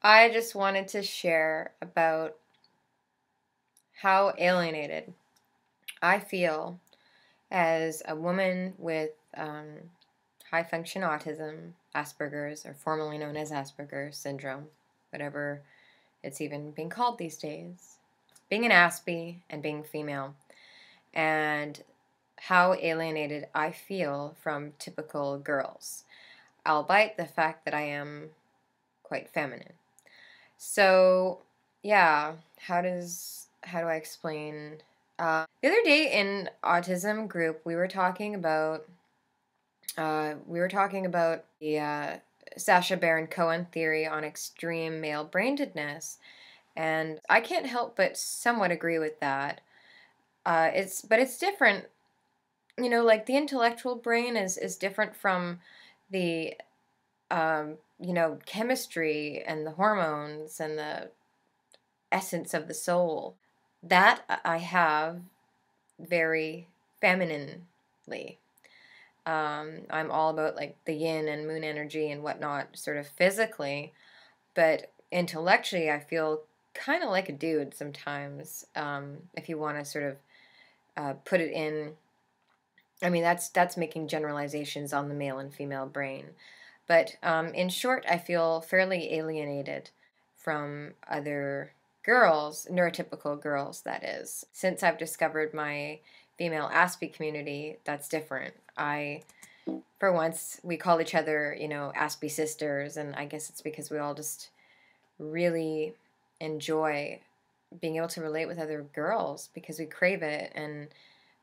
I just wanted to share about how alienated I feel as a woman with high function autism, Asperger's, or formerly known as Asperger's syndrome, whatever it's even being called these days, being an Aspie and being female, and how alienated I feel from typical girls, albeit the fact that I am quite feminine. So, yeah, how do I explain? The other day in autism group, we were talking about the Sacha Baron Cohen theory on extreme male brainedness, and I can't help but somewhat agree with that. It's different, like the intellectual brain is different from the chemistry and the hormones and the essence of the soul. That I have very femininely. I'm all about like the yin and moon energy and whatnot, sort of physically, but intellectually, I feel kind of like a dude sometimes. If you want to sort of put it in, I mean that's making generalizations on the male and female brain, but in short, I feel fairly alienated from other girls, neurotypical girls, that is. Since I've discovered my female Aspie community, that's different. For once, we call each other, Aspie sisters, and I guess it's because we all just really enjoy being able to relate with other girls because we crave it and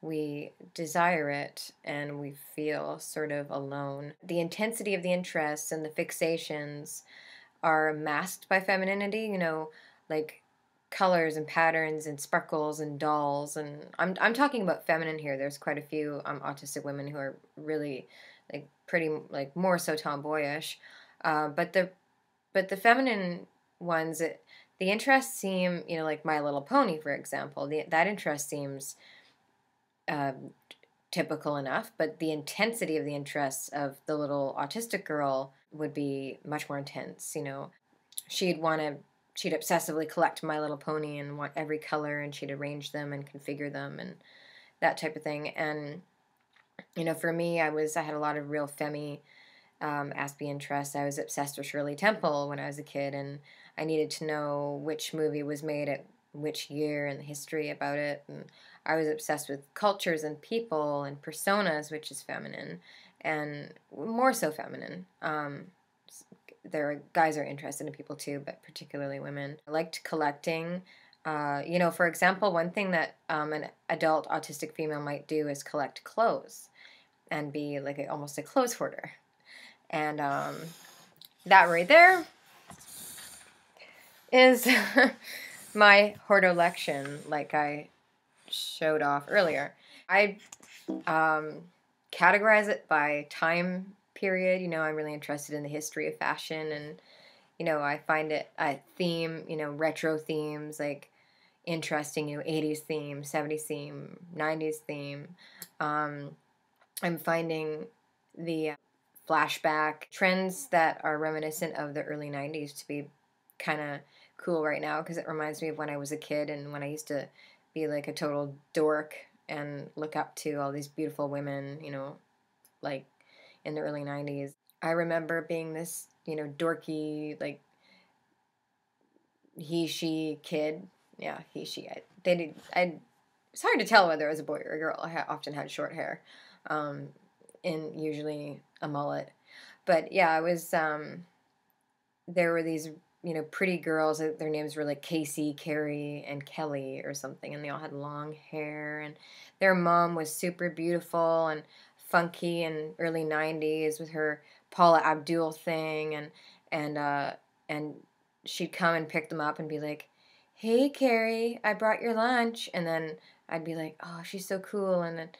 we desire it and we feel sort of alone. The intensity of the interests and the fixations are masked by femininity, like colors and patterns and sparkles and dolls, and I'm talking about feminine here. There's quite a few autistic women who are really like pretty like more so tomboyish, but the feminine ones, the interests seem, like My Little Pony, for example, that interest seems um, typical enough, but the intensity of the interests of the little autistic girl would be much more intense. She'd want to, she'd obsessively collect My Little Pony and want every color, and she'd arrange them and configure them and that type of thing. And for me, I had a lot of real femmy Aspie interests. I was obsessed with Shirley Temple when I was a kid, and I needed to know which movie was made at which year and the history about it. And I was obsessed with cultures and people and personas, which is feminine, and more so feminine. Guys are interested in people too, but particularly women. I liked collecting. For example, one thing that an adult autistic female might do is collect clothes and be like almost a clothes hoarder. And that right there is my hordolection, like I showed off earlier. I categorize it by time period. I'm really interested in the history of fashion, and I find it a theme, retro themes, like interesting, 80s theme, 70s theme, 90s theme. I'm finding the flashback trends that are reminiscent of the early 90s to be kind of cool right now, because it reminds me of when I was a kid and when I used to be like a total dork and look up to all these beautiful women, like in the early 90s. I remember being this, dorky, like he, she kid. Yeah, he, she. It's hard to tell whether it was a boy or a girl. I often had short hair, and usually a mullet. But yeah, I was, there were these, pretty girls. Their names were like Casey, Carrie, and Kelly or something, and they all had long hair, and their mom was super beautiful and funky in early 90s with her Paula Abdul thing, and she'd come and pick them up and be like, "Hey, Carrie, I brought your lunch," and then I'd be like, "Oh, she's so cool," and then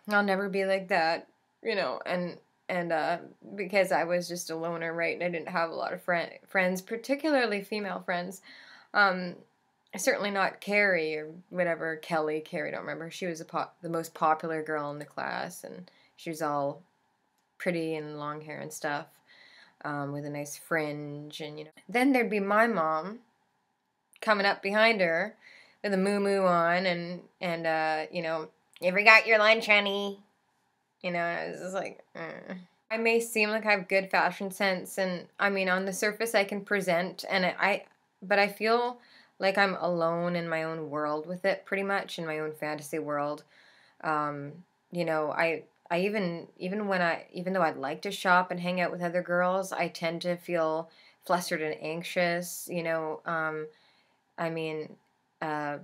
I'll never be like that, and because I was just a loner, right, and I didn't have a lot of friends, particularly female friends. Um, Certainly not Carrie or whatever, Carrie, I don't remember. She was the most popular girl in the class, and she was all pretty and long hair and stuff. with a nice fringe, and then there'd be my mom coming up behind her with a moo on, and you ever got your lunch, honey? And I was just like, I may seem like I have good fashion sense, and I mean, on the surface, I can present, but I feel like I'm alone in my own world with it, pretty much, in my own fantasy world. Um, I even though I'd like to shop and hang out with other girls, I tend to feel flustered and anxious. I mean, uh,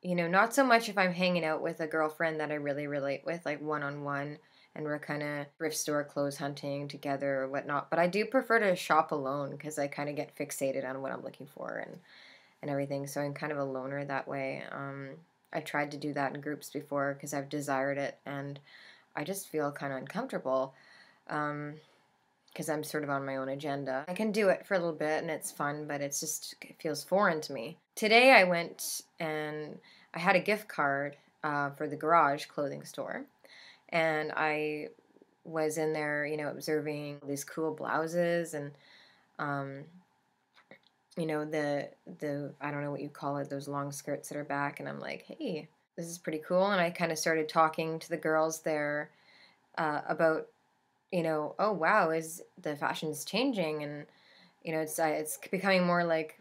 not so much if I'm hanging out with a girlfriend that I really relate with, like one on one, and we're kind of thrift store clothes hunting together or whatnot. But I do prefer to shop alone because I kind of get fixated on what I'm looking for and everything. So I'm kind of a loner that way. I tried to do that in groups before because I've desired it, and I just feel kind of uncomfortable because I'm sort of on my own agenda. I can do it for a little bit and it's fun, but it feels foreign to me. Today I went and I had a gift card for the Garage clothing store, and I was in there, observing these cool blouses and um, the I don't know what you call it, those long skirts that are back, and I'm like, hey, this is pretty cool. And I kind of started talking to the girls there about, oh wow, is the fashion's changing, and it's becoming more like,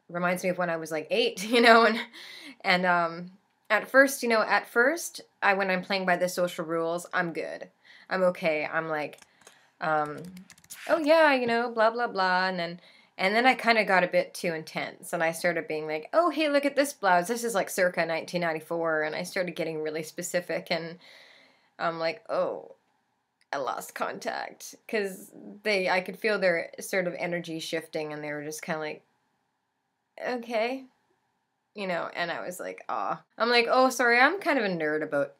reminds me of when I was like 8, and at first, when I'm playing by the social rules, I'm good, I'm okay, I'm like, oh yeah, blah blah blah, and then I kind of got a bit too intense, and I started being like, oh hey, look at this blouse, this is like circa 1994, and I started getting really specific, and I'm like, oh, I lost contact, because I could feel their sort of energy shifting, and they were just kind of like, okay, and I was like, aw. I'm like, oh, sorry, I'm kind of a nerd about,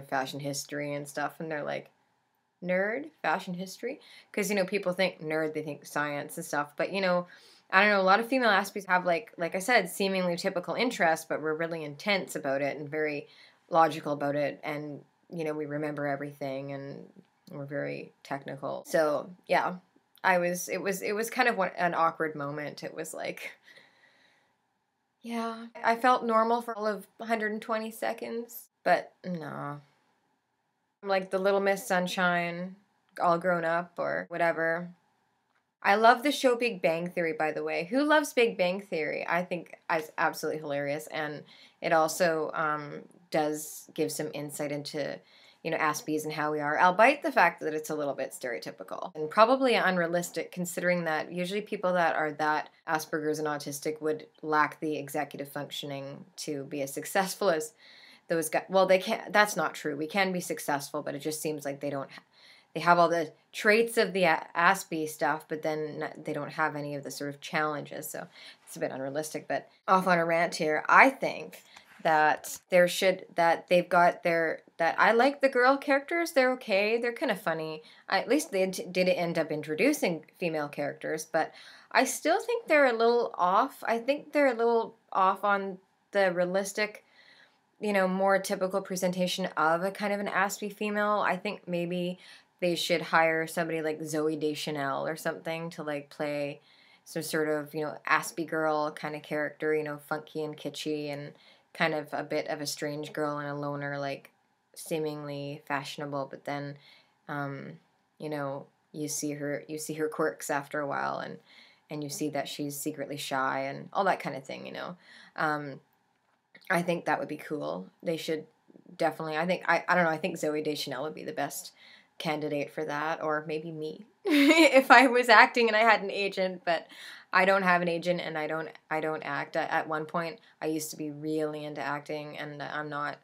fashion history and stuff, and they're like, nerd? Fashion history? Because, people think nerd, they think science and stuff, but, I don't know, a lot of female aspies have, like I said, seemingly typical interests, but we're really intense about it and very logical about it, and, we remember everything, and we're very technical. So, yeah, it was kind of an awkward moment. It was like, yeah, I felt normal for all of 120 seconds, but no. I'm like the Little Miss Sunshine, all grown up or whatever. I love the show Big Bang Theory, by the way. Who loves Big Bang Theory? I think it's absolutely hilarious, and it also does give some insight into, Aspies and how we are, albeit the fact that it's a little bit stereotypical and probably unrealistic, considering that usually people that are that Asperger's and autistic would lack the executive functioning to be as successful as those guys. Well, they can't. That's not true. We can be successful, but it just seems like they don't. They have all the traits of the Aspie stuff, but then they don't have any of the sort of challenges. So it's a bit unrealistic. But off on a rant here, I think that they've got that I like the girl characters. They're okay. They're kind of funny. At least they did end up introducing female characters, but I still think they're a little off. I think they're a little off on the realistic, more typical presentation of a kind of an Aspie female. I think maybe they should hire somebody like Zooey Deschanel or something to like play some sort of, Aspie girl kind of character, funky and kitschy and kind of a bit of a strange girl and a loner, like seemingly fashionable, but then, you see her quirks after a while, and you see that she's secretly shy and all that kind of thing, I think that would be cool. They should definitely, I don't know, I think Zooey Deschanel would be the best candidate for that, or maybe me if I was acting and I had an agent, but I don't have an agent and I don't act. At one point I used to be really into acting, and I'm not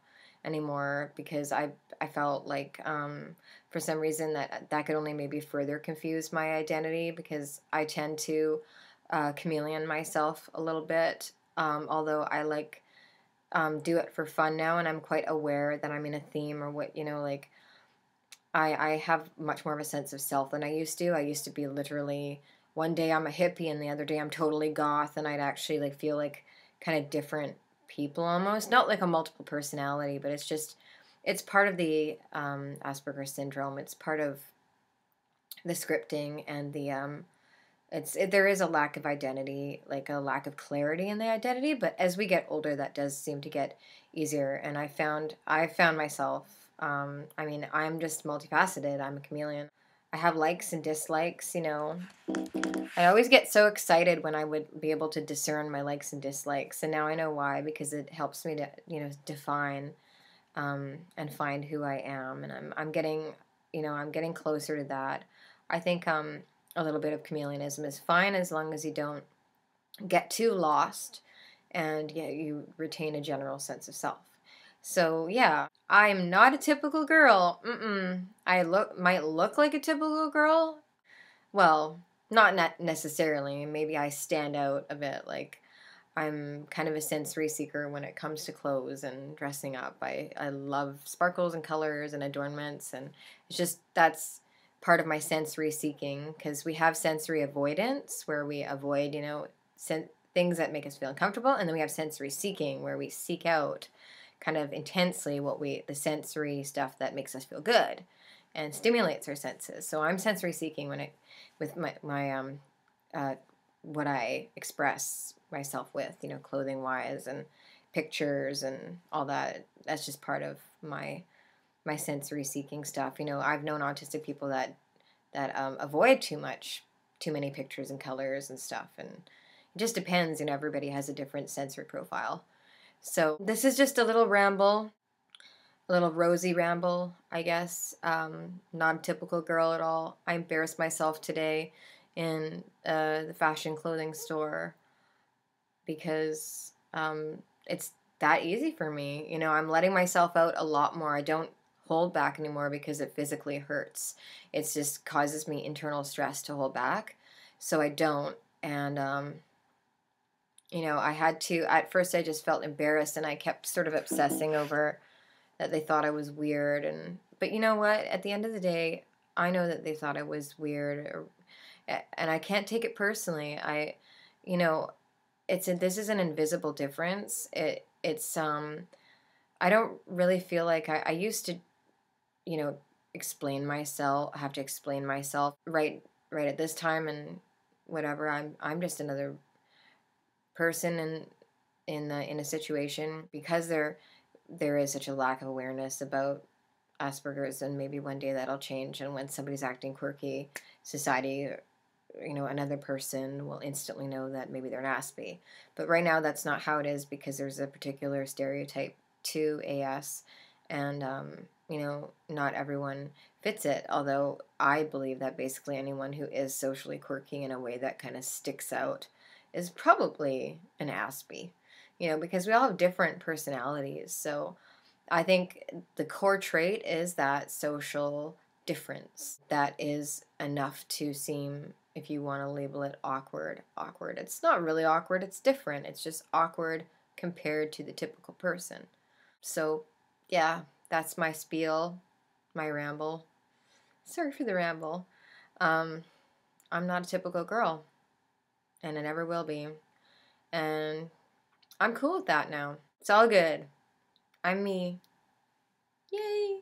anymore because I felt like for some reason that could only maybe further confuse my identity, because I tend to chameleon myself a little bit, although I like do it for fun now, and I'm quite aware that I'm in a theme or what, like I have much more of a sense of self than I used to. I used to be literally, one day I'm a hippie and the other day I'm totally goth, and I'd actually like feel like kind of different people almost. Not like a multiple personality, but it's part of the Asperger's syndrome. It's part of the scripting and the There is a lack of identity, like a lack of clarity in the identity, but as we get older, that does seem to get easier. And I found myself, I mean, I'm just multifaceted. I'm a chameleon. I have likes and dislikes, you know. I always get so excited when I would be able to discern my likes and dislikes, and now I know why, because it helps me to, define, and find who I am, and I'm getting, I'm getting closer to that. I think a little bit of chameleonism is fine as long as you don't get too lost, and yeah, you retain a general sense of self. So yeah, I'm not a typical girl. I might look like a typical girl. Well, not necessarily. Maybe I stand out a bit. Like, I'm kind of a sensory seeker when it comes to clothes and dressing up. I love sparkles and colors and adornments, and it's just that's part of my sensory seeking, because we have sensory avoidance where we avoid, things that make us feel uncomfortable, and then we have sensory seeking where we seek out kind of intensely the sensory stuff that makes us feel good and stimulates our senses. So I'm sensory seeking with my what I express myself with, clothing wise and pictures and all that. That's just part of my sensory seeking stuff. I've known autistic people that avoid too many pictures and colors and stuff, and it just depends. Everybody has a different sensory profile. So this is just a little ramble, a little rosy ramble, I guess. Not a typical girl at all. I embarrassed myself today in the fashion clothing store because it's that easy for me. I'm letting myself out a lot more. I don't hold back anymore because it physically hurts. It just causes me internal stress to hold back. So I don't. And, I had to, at first I just felt embarrassed, and I kept sort of obsessing over that they thought I was weird. But you know what? At the end of the day, I know that they thought I was weird, and I can't take it personally. You know, this is an invisible difference. It's I don't really feel like I used to, explain myself. I have to explain myself right at this time and whatever. I'm just another person in a situation, because there is such a lack of awareness about Asperger's, and maybe one day that'll change. And when somebody's acting quirky, society, another person will instantly know that maybe they're an Aspie. But right now, that's not how it is, because there's a particular stereotype to AS, and not everyone fits it. Although I believe that basically anyone who is socially quirky in a way that kind of sticks out is probably an Aspie. Because we all have different personalities. So I think the core trait is that social difference that is enough to seem, if you want to label it, awkward. It's not really awkward, it's different. It's just awkward compared to the typical person. So, yeah, that's my spiel, my ramble. Sorry for the ramble. I'm not a typical girl, and I never will be. And I'm cool with that now. It's all good. I'm me. Yay!